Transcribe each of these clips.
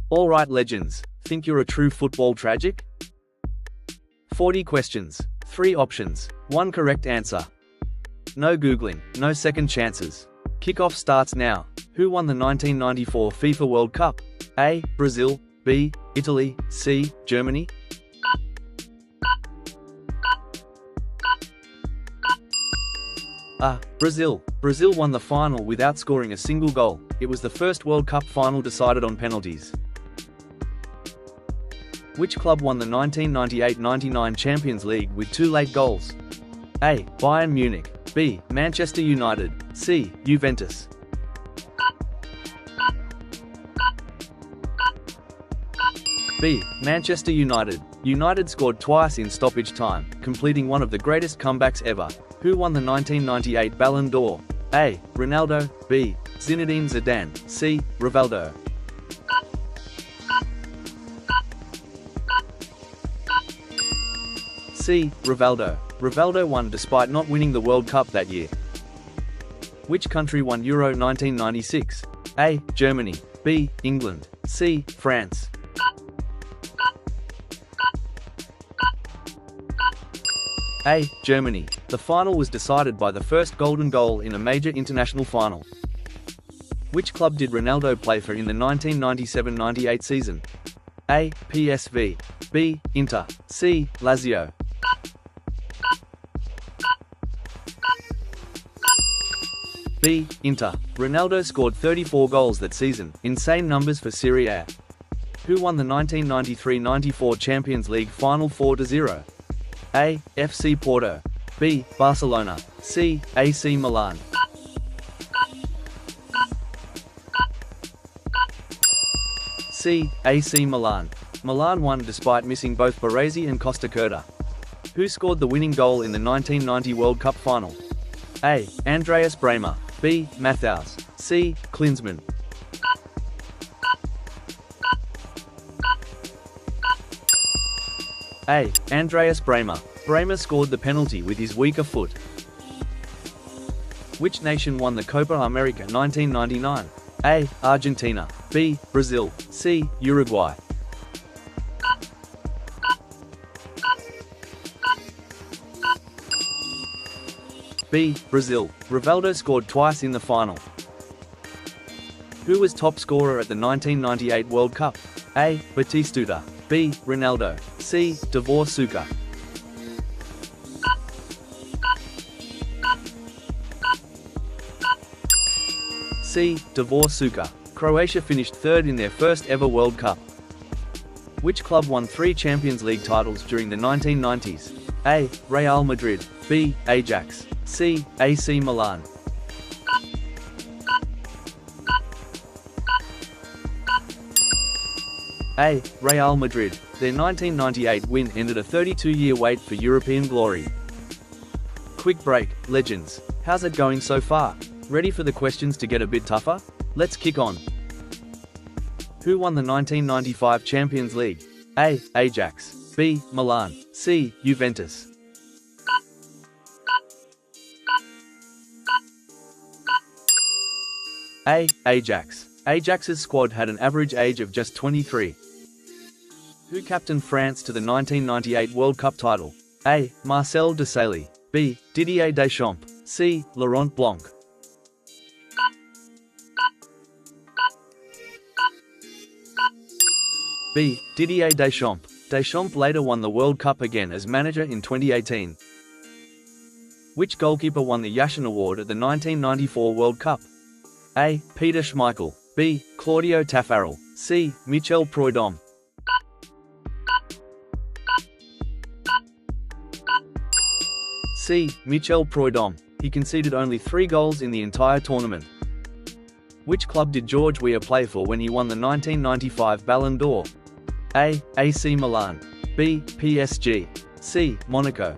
Alright legends, think you're a true football tragic? 40 questions, 3 options, 1 correct answer. No googling, no second chances. Kickoff starts now. Who won the 1994 FIFA World Cup? A. Brazil, B. Italy, C. Germany. A. Brazil. Brazil won the final without scoring a single goal. It was the first World Cup final decided on penalties. Which club won the 1998-99 Champions League with 2 late goals? A. Bayern Munich, B. Manchester United, C. Juventus. B. Manchester United. United scored twice in stoppage time, completing one of the greatest comebacks ever. Who won the 1998 Ballon d'Or? A. Ronaldo, B. Zinedine Zidane, C. Rivaldo. C. Rivaldo. Rivaldo won despite not winning the World Cup that year. Which country won Euro 1996? A. Germany, B. England, C. France. A. Germany. The final was decided by the first golden goal in a major international final. Which club did Ronaldo play for in the 1997-98 season? A. PSV, B. Inter, C. Lazio. B. Inter. Ronaldo scored 34 goals that season, insane numbers for Serie A. Who won the 1993-94 Champions League final 4-0? A. FC Porto, B. Barcelona, C. AC Milan. C. AC Milan. Milan won despite missing both Baresi and Costacurta. Who scored the winning goal in the 1990 World Cup final? A. Andreas Bremer, B. Matthaus, C. Klinsmann. A. Andreas Bremer. Bremer scored the penalty with his weaker foot. Which nation won the Copa America 1999? A. Argentina, B. Brazil, C. Uruguay. B. Brazil. Rivaldo scored twice in the final. Who was top scorer at the 1998 World Cup? A. Batistuta, B. Ronaldo, C. Davor Suker. C. Davor Suker. Croatia finished 3rd in their first ever World Cup. Which club won 3 Champions League titles during the 1990s? A. Real Madrid, B. Ajax, C. AC Milan. A. Real Madrid. Their 1998 win ended a 32-year wait for European glory. Quick break, legends. How's it going so far? Ready for the questions to get a bit tougher? Let's kick on. Who won the 1995 Champions League? A. Ajax, B. Milan, C. Juventus. A. Ajax. Ajax's squad had an average age of just 23. Who captained France to the 1998 World Cup title? A. Marcel Desailly, B. Didier Deschamps, C. Laurent Blanc. B. Didier Deschamps. Deschamps later won the World Cup again as manager in 2018. Which goalkeeper won the Yashin Award at the 1994 World Cup? A. Peter Schmeichel, B. Claudio Taffarel, C. Michel Prudhomme. C. Michel Prudhomme. He conceded only 3 goals in the entire tournament. Which club did George Weah play for when he won the 1995 Ballon d'Or? A. AC Milan, B. PSG, C. Monaco.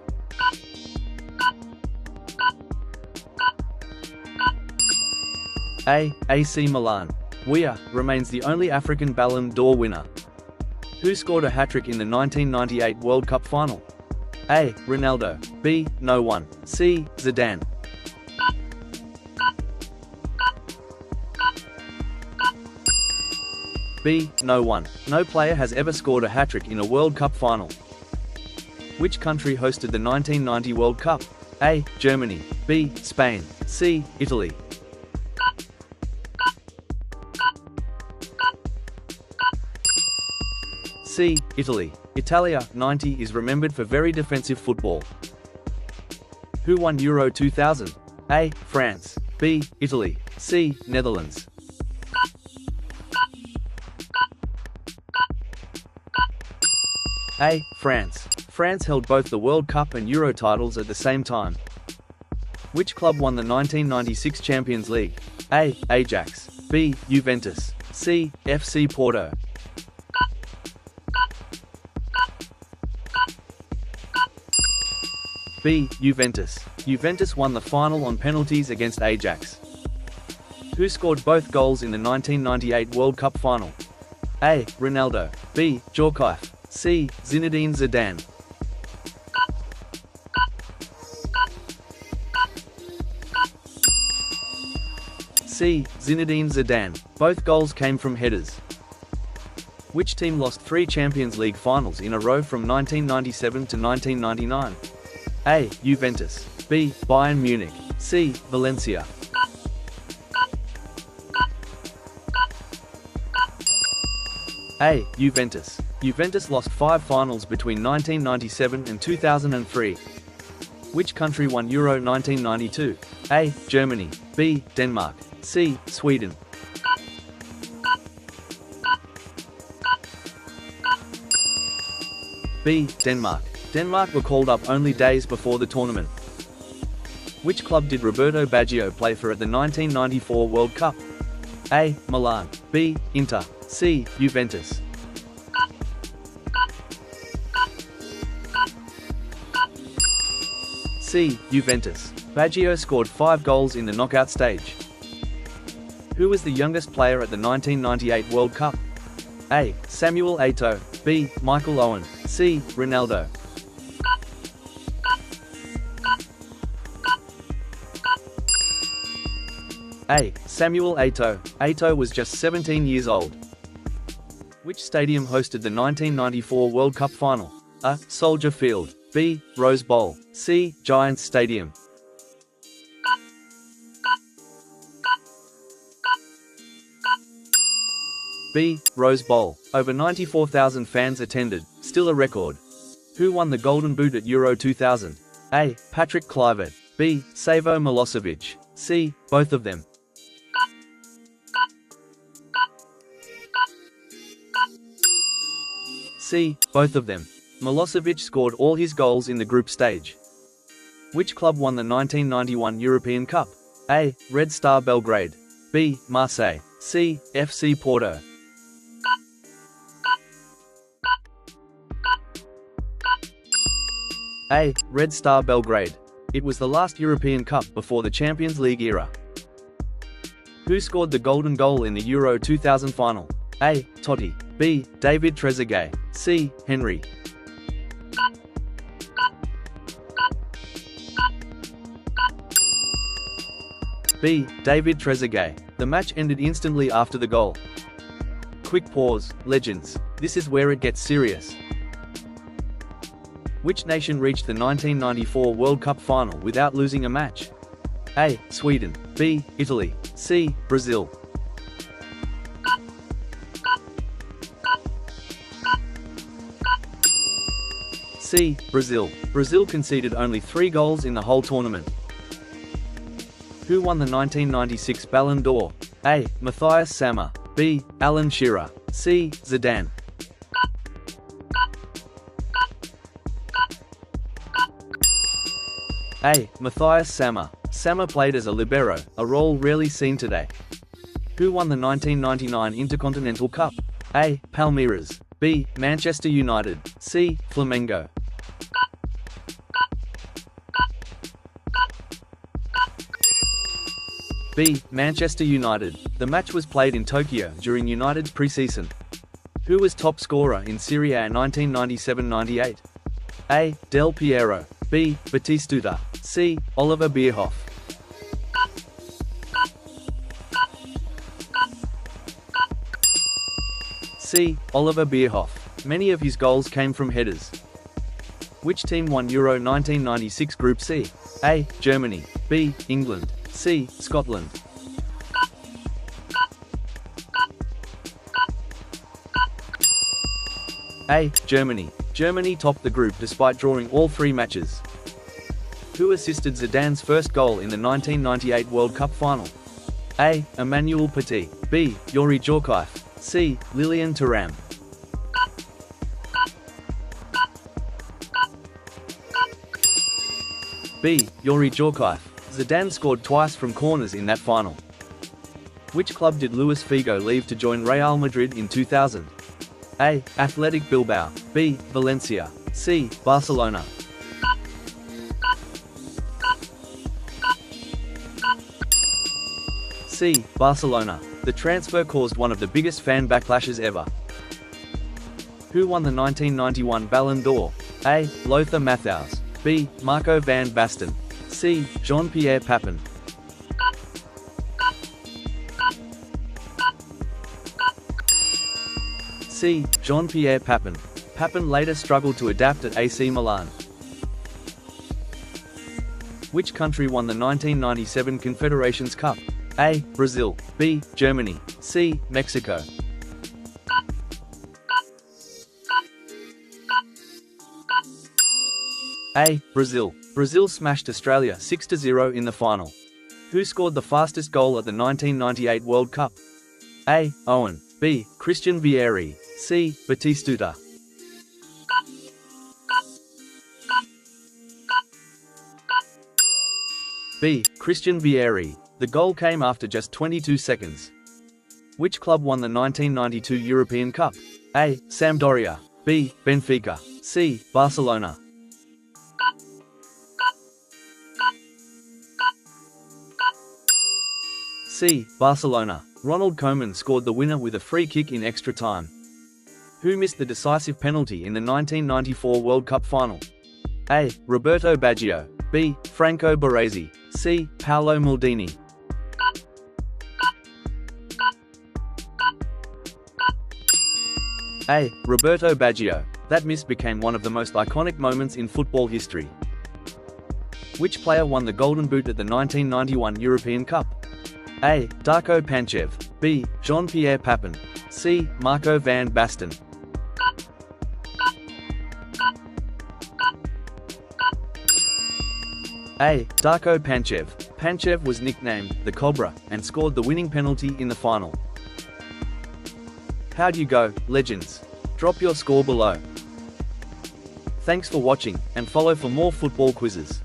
A. AC Milan. Weah remains the only African Ballon d'Or winner. Who scored a hat-trick in the 1998 World Cup final? A. Ronaldo, B. No one, C. Zidane. B. No one. No player has ever scored a hat-trick in a World Cup final. Which country hosted the 1990 World Cup? A. Germany. B. Spain. C. Italy. C. Italy. Italia, 90 is remembered for very defensive football. Who won Euro 2000? A. France. B. Italy. C. Netherlands. A. France. France held both the World Cup and Euro titles at the same time. Which club won the 1996 Champions League? A. Ajax. B. Juventus. C. FC Porto. B. Juventus. Juventus won the final on penalties against Ajax. Who scored both goals in the 1998 World Cup final? A. Ronaldo. B. Djorkaeff. C. Zinedine Zidane. C. Zinedine Zidane. Both goals came from headers. Which team lost 3 Champions League finals in a row from 1997 to 1999? A. Juventus. B. Bayern Munich. C. Valencia. A. Juventus. Juventus lost 5 finals between 1997 and 2003. Which country won Euro 1992? A. Germany. B. Denmark. C. Sweden. B. Denmark. Denmark were called up only days before the tournament. Which club did Roberto Baggio play for at the 1994 World Cup? A. Milan. B. Inter. C. Juventus. C. Juventus. Baggio scored 5 goals in the knockout stage. Who was the youngest player at the 1998 World Cup? A. Samuel Eto'o. B. Michael Owen. C. Ronaldo. A. Samuel Eto'o. Eto'o was just 17 years old. Which stadium hosted the 1994 World Cup final? A. Soldier Field. B. Rose Bowl. C. Giants Stadium. B. Rose Bowl. Over 94,000 fans attended, still a record. Who won the Golden Boot at Euro 2000? A. Patrick Kluivert. B. Savo Milosevic. C. Both of them. C. Both of them. Milosevic scored all his goals in the group stage. Which club won the 1991 European Cup? A. Red Star Belgrade. B. Marseille. C. FC Porto. A. Red Star Belgrade. It was the last European Cup before the Champions League era. Who scored the golden goal in the Euro 2000 final? A. Totti. B. David Trezeguet. C. Henry. B. David Trezeguet. The match ended instantly after the goal. Quick pause, legends. This is where it gets serious. Which nation reached the 1994 World Cup final without losing a match? A. Sweden. B. Italy. C. Brazil. C. Brazil. Brazil conceded only 3 goals in the whole tournament. Who won the 1996 Ballon d'Or? A. Matthias Sammer. B. Alan Shearer. C. Zidane. A. Matthias Sammer. Sammer played as a libero, a role rarely seen today. Who won the 1999 Intercontinental Cup? A. Palmeiras. B. Manchester United. C. Flamengo. B. Manchester United. The match was played in Tokyo during United's pre-season. Who was top scorer in Serie A 1997-98? A. Del Piero. B. Batistuta. C. Oliver Bierhoff. C. Oliver Bierhoff. Many of his goals came from headers. Which team won Euro 1996 Group C? A. Germany. B. England. C. Scotland. A. Germany. Germany topped the group despite drawing all 3 matches. Who assisted Zidane's first goal in the 1998 World Cup final? A. Emmanuel Petit. B. Yuri Djorkaeff. C. Lilian Thuram. B. Yuri Djorkaeff. Zidane scored twice from corners in that final. Which club did Luis Figo leave to join Real Madrid in 2000? A. Athletic Bilbao. B. Valencia. C. Barcelona. C. Barcelona. The transfer caused one of the biggest fan backlashes ever. Who won the 1991 Ballon d'Or? A. Lothar Matthaus. B. Marco van Basten. C. Jean-Pierre Papin. C. Jean-Pierre Papin. Papin later struggled to adapt at AC Milan. Which country won the 1997 Confederations Cup? A. Brazil. B. Germany. C. Mexico. A. Brazil. Brazil smashed Australia 6-0 in the final. Who scored the fastest goal at the 1998 World Cup? A. Owen. B. Christian Vieri. C. Batistuta. B. Christian Vieri. The goal came after just 22 seconds. Which club won the 1992 European Cup? A. Sampdoria. B. Benfica. C. Barcelona. C. Barcelona. Ronald Koeman scored the winner with a free kick in extra time. Who missed the decisive penalty in the 1994 World Cup final? A. Roberto Baggio. B. Franco Baresi. C. Paolo Maldini. A. Roberto Baggio. That miss became one of the most iconic moments in football history. Which player won the Golden Boot at the 1991 European Cup? A. Darko Panchev. B. Jean-Pierre Papin. C. Marco van Basten. A. Darko Panchev. Panchev was nicknamed the Cobra and scored the winning penalty in the final. How'd you go, legends? Drop your score below. Thanks for watching, and follow for more football quizzes.